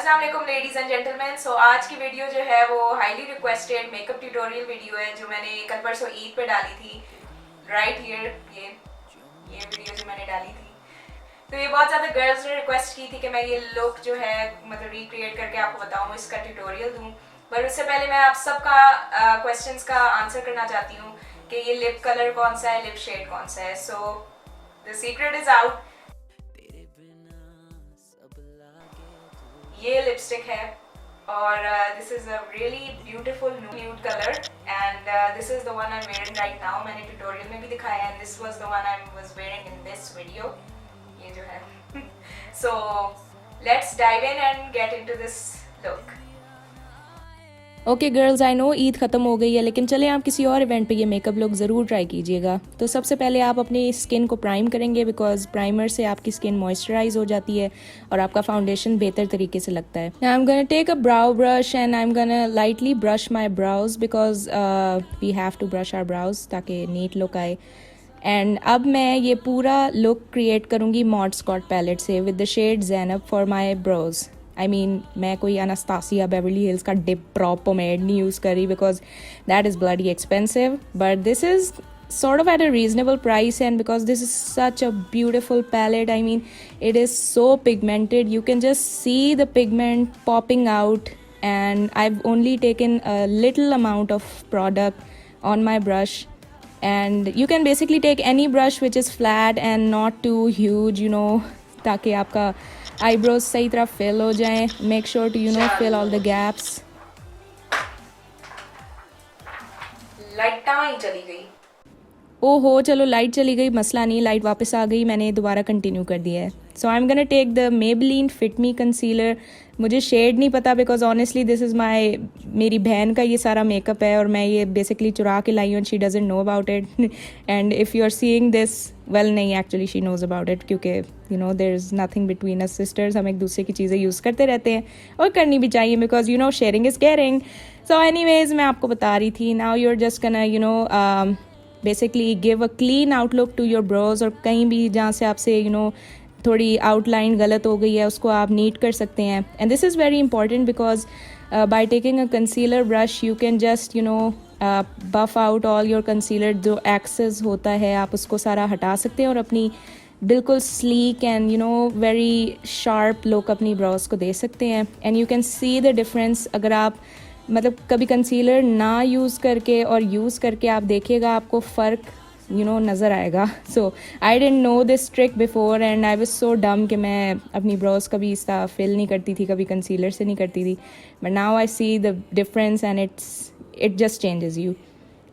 अस्सलाम वालेकुम ladies and gentleman. सो आज की वीडियो जो है वो highly requested makeup tutorial video है जो मैंने कल परसों ईद पे डाली थी। राइट हियर ये वीडियो जो मैंने डाली थी, तो ये बहुत ज़्यादा गर्ल्स ने रिक्वेस्ट की थी कि मैं ये लुक जो है मतलब रिक्रिएट करके आपको बताऊँ, इसका ट्यूटोरियल दूँ। पर उससे पहले मैं आप सबका क्वेश्चंस का आंसर करना चाहती हूँ कि ये लिप कलर कौन सा है, लिप शेड कौन सा है। So the secret is out. ये लिपस्टिक है और this is a really beautiful nude colour and this is the one I am wearing right now. मैंने ट्यूटोरियल में भी दिखाया है, this was the one I was wearing in this video. ये जो है so let's dive in and get into this look. Okay girls, I know Eid ख़त्म हो गई है, लेकिन चले आप किसी और इवेंट पे ये मेकअप लुक ज़रूर ट्राई कीजिएगा। तो सबसे पहले आप अपनी स्किन को प्राइम करेंगे, बिकॉज प्राइमर से आपकी स्किन मॉइस्चराइज हो जाती है और आपका फाउंडेशन बेहतर तरीके से लगता है। I am gonna take a brow brush and I am gonna lightly brush my brows, because we have to brush our brows ताकि नीट लुक आए। एंड अब मैं ये पूरा लुक क्रिएट करूँगी मॉड स्कॉट पैलेट से with the shade Zainab for my brows. मैं कोई अनास्तासिया बेवर्ली हिल्स का डिप प्रो पोमेड नहीं यूज़ करी, because that is bloody expensive, but this is sort of at a reasonable price, and because this is such a beautiful palette, it is so pigmented. You can just see the pigment popping out, and I've only taken a little amount of product on my brush. And you can basically take any brush which is flat and not too huge, ताकि आपका eyebrows सही तरह fill हो जाएं. Make sure to fill all the gaps. Light ही चली गई। ओहो, चलो लाइट चली गई, मसला नहीं, लाइट वापस आ गई, मैंने दोबारा कंटिन्यू कर दिया है। So I am gonna take the Maybelline Fit Me concealer. मुझे शेड नहीं पता, बिकॉज ऑनेस्टली दिस इज़ मेरी बहन का ये सारा मेकअप है और मैं ये बेसिकली चुरा के लाई हूँ। She doesn't know about it and if you are seeing this, well नहीं, actually she knows about it, क्योंकि there is nothing between us sisters. हम एक दूसरे की चीज़ें यूज़ करते रहते हैं और करनी भी चाहिए, because sharing is caring. So anyways, मैं आपको बता रही थी, now you are just gonna basically give a clean outlook to your brows, और कहीं भी जहाँ से आपसे थोड़ी आउटलाइन गलत हो गई है उसको आप नीट कर सकते हैं। And this is very important, because by taking a concealer brush you can just buff out all your concealer. जो एक्सेस होता है आप उसको सारा हटा सकते हैं और अपनी बिल्कुल sleek and very sharp look अपनी ब्रोज को दे सकते हैं। And you can see the difference. अगर आप कभी कंसीलर ना यूज़ करके और यूज़ करके आप देखिएगा, आपको फ़र्क नज़र आएगा। So I didn't know this trick before and I was so dumb कि मैं अपनी ब्रोज कभी इस तरह फिल नहीं करती थी, कभी कंसीलर से नहीं करती थी। But now I see the difference and it just changes you.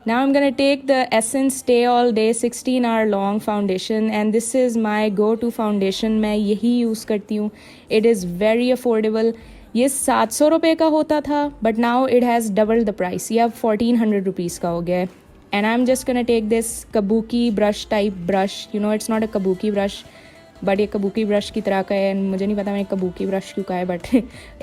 Now I'm going to take the Essence Stay All Day 16 hour long foundation, and this is my go-to foundation. मैं यही use करती हूँ। It is very affordable. ये 700 रुपये का होता था, but now it has doubled the price. ये अब 1400 रुपीज़ का हो गया है। And I'm just going to take this kabuki brush type brush. It's not a kabuki brush, but ये kabuki brush की तरह का है। मुझे नहीं पता मैंने kabuki brush क्यों कहा है, but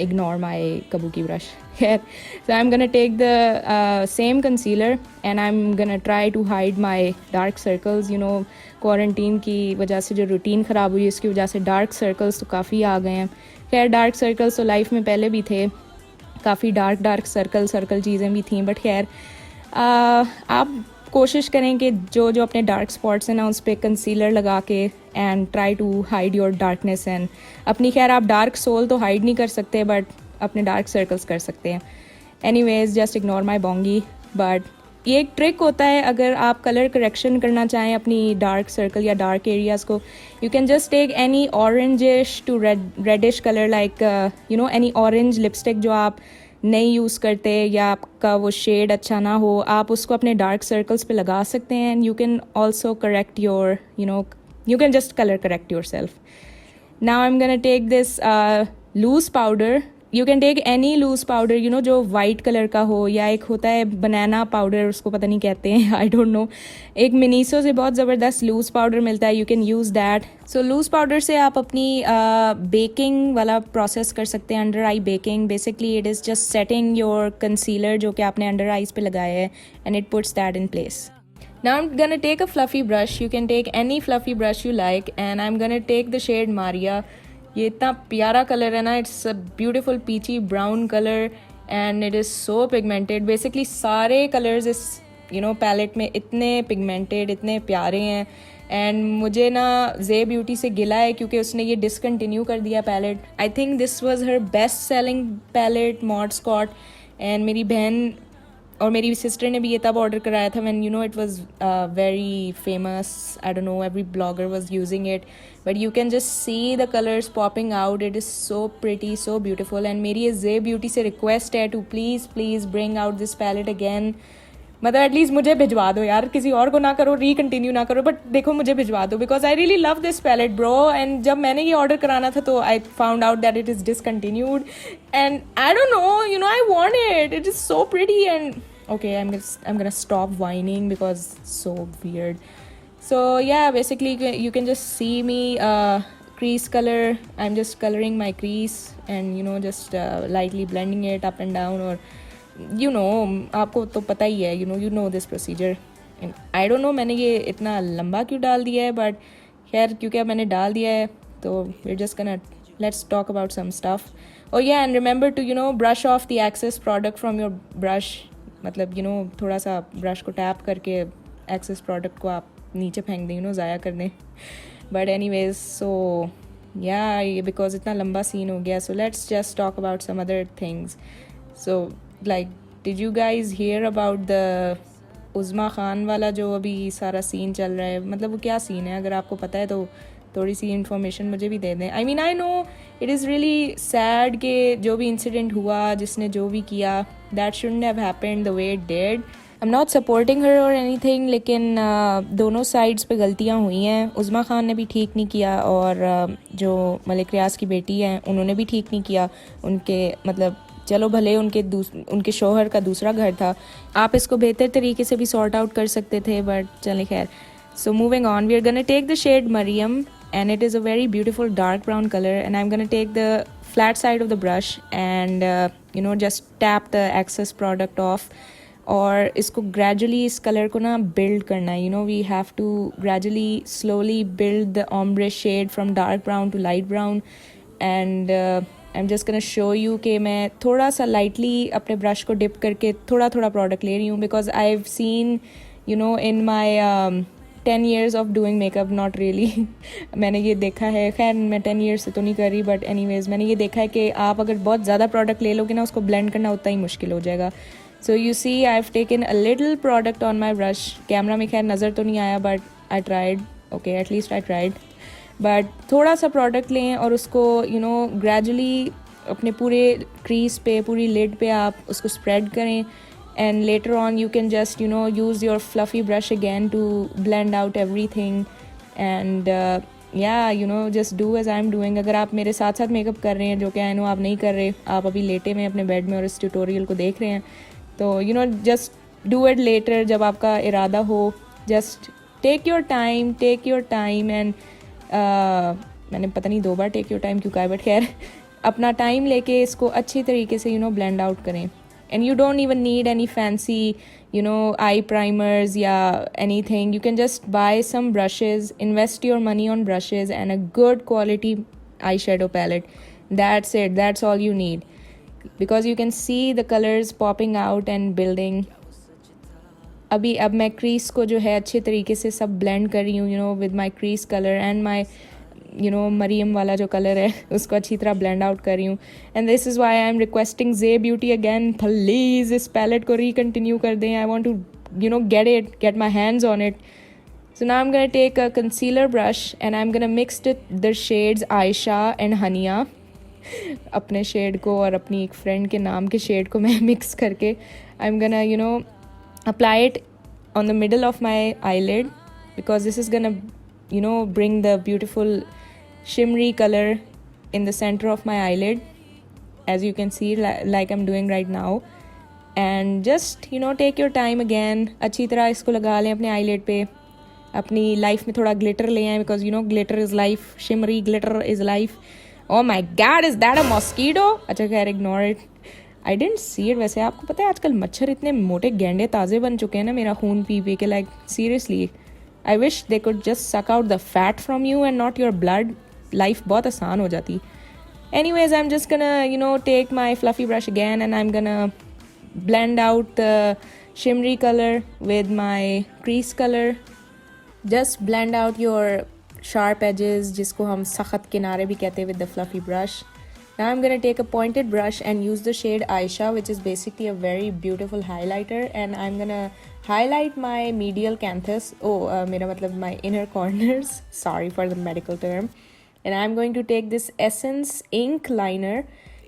ignore my kabuki brush. So I'm going to take the same concealer and I'm going to try to hide my dark circles. Quarantine की वजह से जो रूटीन ख़राब हुई, इसकी वजह से dark circles तो काफ़ी आ गए हैं। खैर, dark circles तो लाइफ में पहले भी थे, काफ़ी डार्क सर्कल चीज़ें भी थी, बट खैर आप कोशिश करें कि जो अपने डार्क स्पॉट्स हैं ना, उस पर कंसीलर लगा के and try to hide your darkness and अपनी, खैर आप डार्क सोल तो हाइड नहीं कर सकते, बट अपने डार्क सर्कल्स कर सकते हैं। एनीवेज, जस्ट इग्नोर माई बोंगी। बट ये एक ट्रिक होता है, अगर आप कलर करेक्शन करना चाहें अपनी डार्क सर्कल या डार्क एरियाज़ को, you can just take any orangish to reddish colour, like any orange lipstick जो आप नहीं यूज़ करते या आपका वो शेड अच्छा ना हो, आप उसको अपने डार्क सर्कल्स पे लगा सकते हैं। And you can also correct your you can just colour correct yourself. Now I am gonna take this loose powder. You can take any loose powder जो वाइट कलर का हो, या एक होता है बनाना पाउडर, उसको पता नहीं कहते हैं, आई डोंट नो। एक मिनीसो से बहुत ज़बरदस्त लूज़ पाउडर मिलता है, you can use that. So loose powder से आप अपनी बेकिंग वाला प्रोसेस कर सकते हैं, under eye baking. Basically it is just setting your concealer जो कि आपने अंडर आइज़ पे लगाया है, and it puts that in place. Now I'm gonna take a fluffy brush. You can take any fluffy brush you like, and I'm gonna take the shade Maria. ये इतना प्यारा colour है ना, it's a beautiful peachy brown colour and it is so pigmented. Basically सारे colours इस palette में इतने pigmented, इतने प्यारे हैं. एंड मुझे ना जे ब्यूटी से गिला है क्योंकि उसने ये डिसकंटिन्यू कर दिया palette. I think this was her best selling palette, Mod Scott. And मेरी बहन और मेरी सिस्टर ने भी ये तब ऑर्डर कराया था when it was very famous. I don't know, every blogger was using it, but you can just see the colours popping out. It is so pretty, so beautiful. And मेरी ये J beauty से request है to please please bring out this palette again. मतलब at least मुझे भिजवा दो यार, किसी और को ना करो, रीकंटिन्यू ना करो, बट देखो मुझे भिजवा दो because I really love this palette bro. And जब मैंने ये ऑर्डर कराना था तो I found out that it is discontinued and I don't know, I want it. It is so pretty and okay, I'm gonna stop whining because it's so weird. So yeah, basically you can just see me crease color. I'm just coloring my crease and just lightly blending it up and down. Or आपको तो पता ही है, you know this procedure. And I don't know मैंने ये इतना लंबा क्यों डाल दिया है, but खैर क्योंकि अब मैंने डाल दिया है तो we're just gonna let's talk about some stuff. Oh yeah, and remember to brush off the excess product from your brush. मतलब थोड़ा सा ब्रश को टैप करके एक्सेस प्रोडक्ट को आप नीचे फेंक दें, ज़ाया कर दें. बट एनीवेज, सो या ये बिकॉज इतना लंबा सीन हो गया, so let's just talk about some other things. So like, did you guys hear about the Uzma Khan वाला जो अभी सारा सीन चल रहा है? मतलब वो क्या सीन है? अगर आपको पता है तो थोड़ी सी इन्फॉर्मेशन मुझे भी दे दें. I mean I know it is really sad कि जो भी इंसिडेंट हुआ, जिसने जो भी किया, that shouldn't have happened the way it did. I am not supporting her और एनीथिंग, लेकिन दोनों साइड्स पे गलतियाँ हुई हैं. उज़्मा खान ने भी ठीक नहीं किया और जो मलिक रियाज की बेटी हैं उन्होंने भी ठीक नहीं किया. उनके मतलब चलो भले उनके शोहर का दूसरा घर था, आप इसको बेहतर तरीके से भी सॉर्ट आउट कर सकते थे, बट चले खैर. So moving on, we are going to take the shade Mariam, and it is a very beautiful dark brown color, and I'm going to take the flat side of the brush and just tap the excess product off. और इसको gradually इस color को ना build करना है. We have to gradually slowly build the ombre shade from dark brown to light brown. And I'm just going to show you कि मैं थोड़ा सा lightly अपने brush को dip करके थोड़ा थोड़ा product ले रही हूँ, because I've seen in my 10 years of doing makeup, not really मैंने ये देखा है, खैर मैं 10 years से तो नहीं कर रही, बट anyways मैंने ये देखा है कि आप अगर बहुत ज़्यादा प्रोडक्ट ले लोगे ना, उसको ब्लेंड करना उतना ही मुश्किल हो जाएगा. So you see I have taken a little product on my brush. Camera में खैर नज़र तो नहीं आया, but I tried. Okay, at least I tried. But थोड़ा सा प्रोडक्ट लें और उसको ग्रेजुअली अपने पूरे क्रीज पे, पूरी लिड पे आप उसको स्प्रेड करें. And later on you can just use your fluffy brush again to blend out everything. And yeah, just do as I'm doing. अगर आप मेरे साथ साथ मेकअप कर रहे हैं, जो कि आई नो आप नहीं कर रहे, आप अभी लेटे में अपने बेड में और इस ट्यूटोरियल को देख रहे हैं, तो जस्ट डू इट लेटर जब आपका इरादा हो. Just take your time and मैंने पता नहीं 2 बार टेक योर टाइम क्यों कहा है, बट खैर अपना टाइम लेके इसको अच्छी तरीके से ब्लेंड आउट करें. And you don't even need any fancy, eye primers, anything. You can just buy some brushes, invest your money on brushes and a good quality eyeshadow palette. That's it. That's all you need. Because you can see the colors popping out and building. अब मैं crease को जो है अच्छे तरीके से सब blend कर रही हूँ, with my crease color and my Maryam वाला जो कलर है उसको अच्छी तरह ब्लेंड आउट कर रही हूँ. And this is why I am requesting J beauty again, please इस पैलेट को रिकंटिन्यू कर दें. I want to get my hands on it. So now I am gonna take a concealer brush and I am gonna mix the shades Ayesha and Haniya. अपने shade को और अपनी एक friend के नाम के शेड को मैं मिक्स करके आई am gonna apply it on the middle of my eyelid, because this is gonna bring the beautiful shimmery color in the center of my eyelid, as you can see, like I'm doing right now. And just take your time again. अच्छी तरह इसको लगा लें अपने eyelid पे. अपनी life में थोड़ा ग्लिटर ले आएं, because glitter is life, shimmery glitter is life. Oh my god, is that a mosquito? अच्छा खैर, ignore it. I didn't see it. वैसे आपको पता है आजकल मच्छर इतने मोटे गेंडे ताज़े बन चुके हैं ना मेरा खून पी पी के, like seriously I wish they could just suck out the fat from you and not your blood. Life बहुत आसान हो जाती. Anyways, I'm just gonna take my fluffy brush again and I'm gonna blend out the shimmery color with my crease color. Just blend out your sharp edges, जिसको हम सख्त किनारे भी कहते हैं, with the fluffy brush. Now I'm gonna take a pointed brush and use the shade Aisha, which is basically a very beautiful highlighter, and I'm gonna highlight my medial canthus. मेरा मतलब my inner corners. Sorry for the medical term. And I'm going to take this Essence ink liner.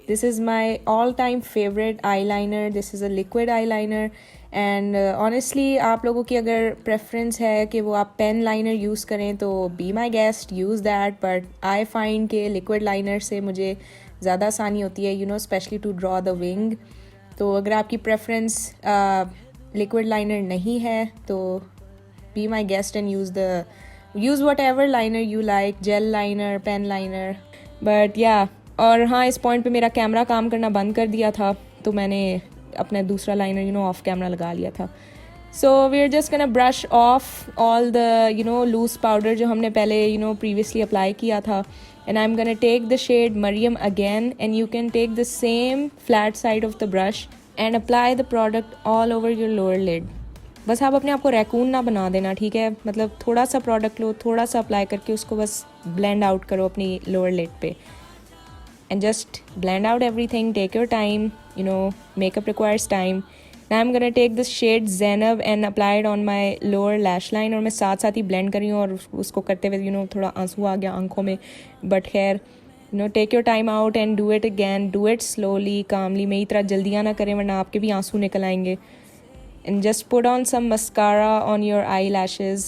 This is my all-time favorite eyeliner. This is a liquid eyeliner. And honestly, आप लोगों की अगर preference है कि वो आप pen liner use करें तो be my guest, use that. But I find कि liquid liner से मुझे ज़्यादा आसानी होती है, especially to draw the wing. तो अगर आपकी preference liquid liner नहीं है तो be my guest and use whatever liner you like, gel liner, pen liner. But yeah, और हाँ, इस पॉइंट पे मेरा कैमरा काम करना बंद कर दिया था तो मैंने अपना दूसरा लाइनर ऑफ कैमरा लगा लिया था. So we are just gonna brush off all the loose powder जो हमने पहले प्रीवियसली अप्लाई किया था. And I am gonna take the shade Maryam again and you can take the same flat side of the brush and apply the product all over your lower lid. बस आप अपने आप को रैकून ना बना देना, ठीक है? मतलब थोड़ा सा प्रोडक्ट लो, थोड़ा सा अप्लाई करके उसको बस ब्लेंड आउट करो अपनी लोअर लिड पे. And just blend out everything, take your time, makeup requires time. Now I am gonna take this shade Zainab and apply it on my lower lash line. और मैं साथ साथ ही ब्लेंड कर रही हूँ और उसको करते हुए थोड़ा आंसू आ गया आंखों में. बट खैर take your time out and do it again, do it slowly, calmly. मेरी तरह जल्दियाँ ना करें वरना आपके भी आंसू निकल आएंगे. And just put on some mascara on your eyelashes,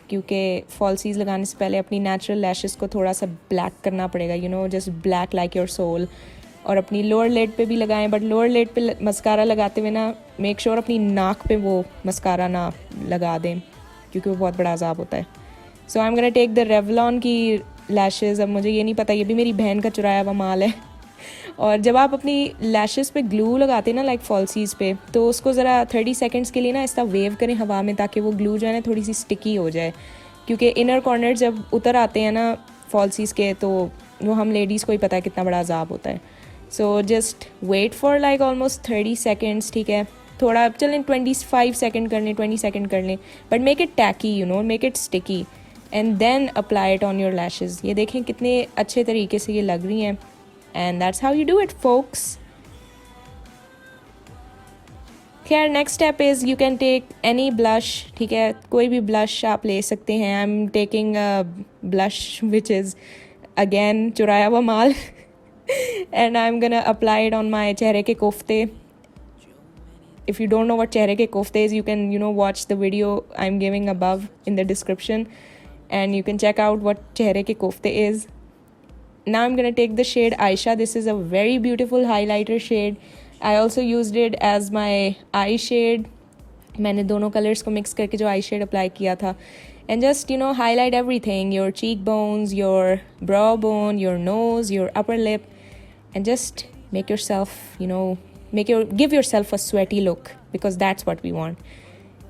क्योंकि falsies लगाने से पहले अपनी natural lashes को थोड़ा सा black करना पड़ेगा, just black like your soul. और अपनी lower lid पे भी लगाएं, but lower lid पे mascara लगाते हुए ना make sure अपनी नाक पे वो mascara ना लगा दें क्योंकि वो बहुत बड़ा अजाब होता है. So I'm gonna take the Revlon की lashes. अब मुझे ये नहीं पता, ये भी मेरी बहन का चुराया हुआ माल है. और जब आप अपनी लैशेस पे ग्लू लगाते हैं ना, लाइक फॉल्सीज़ पे, तो उसको ज़रा 30 सेकंड्स के लिए ना इस तरह वेव करें हवा में ताकि वो ग्लू जो है ना थोड़ी सी स्टिकी हो जाए. क्योंकि इनर कॉर्नर जब उतर आते हैं ना फॉल्सीज़ के तो वो हम लेडीज़ को ही पता है कितना बड़ा अजाब होता है. So just wait for like almost 30 seconds, ठीक है? थोड़ा चलें 25 सेकेंड कर लें, 20 सेकेंड कर लें, but make it tacky, make it sticky and then apply it on your lashes. ये देखें कितने अच्छे तरीके से ये लग रही हैं. And that's how you do it, folks. खैर next step is you can take any blush, ठीक है? कोई भी blush आप ले सकते हैं. I'm taking a blush which is again चुराया हुआ माल and I'm gonna apply it on my चेहरे के कोफ्ते. If you don't know what चेहरे के कोफ्ते is, you can watch the video I'm giving above in the description and you can check out what चेहरे के कोफ्ते is. Now I'm going to take the shade Aisha. This is a very beautiful highlighter shade. I also used it as my eye shade. मैंने दोनों colours को mix करके जो आई shade apply किया था. And just highlight everything, your cheekbones, your brow bone, your nose, your upper lip, and just make yourself, give yourself a sweaty look because that's what we want.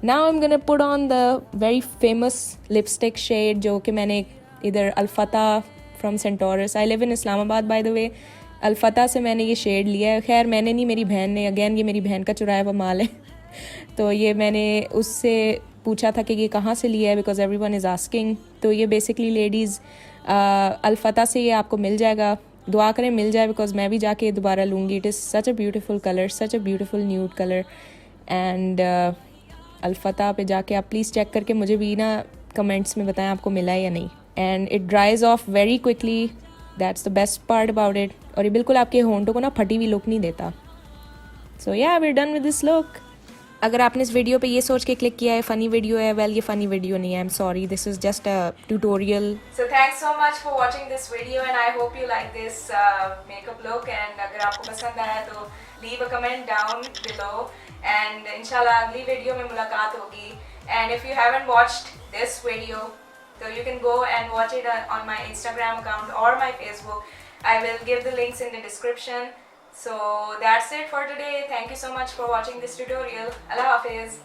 Now I'm going to put on the very famous lipstick shade जो कि मैंने इधर Alfatah from Centaurus. I live in Islamabad by the way. Alfatah से मैंने ये shade लिया है. खैर मैंने नहीं, मेरी बहन ने. अगेन ये मेरी बहन का चुराया हुआ माल है तो ये मैंने उससे पूछा था कि ये कहाँ से लिया है बिकॉज एवरीवन इज़ आस्किंग. तो ये बेसिकली लेडीज़ अल्फता से ये आपको मिल जाएगा. दुआ करें मिल जाए बिकॉज मैं भी जाके दोबारा लूँगी. It is such a beautiful colour, such a beautiful nude colour. And Alfatah पे जाके आप प्लीज़ चेक करके मुझे भी ना कमेंट्स में बताएं आपको मिला है या नहीं. And it ड्राइज of very quickly, that's the best part about it. और ये बिल्कुल आपके होंठों को ना फटी हुई लुक नहीं देता. So yeah we are done with this look. अगर आपने इस वीडियो पे ये सोच के क्लिक किया है फ़नी वीडियो है, वेल ये फ़नी वीडियो नहीं है. I am sorry, this is just a tutorial. So thanks so much for watching this video and I hope you like this makeup look. And अगर आपको पसंद आया तो leave a comment down below and इंशाल्लाह अगली video में मुलाकात होगी. And if you haven't watched this video, so you can go and watch it on my Instagram account or my Facebook. I will give the links in the description. So that's it for today. Thank you so much for watching this tutorial. Allah Hafiz.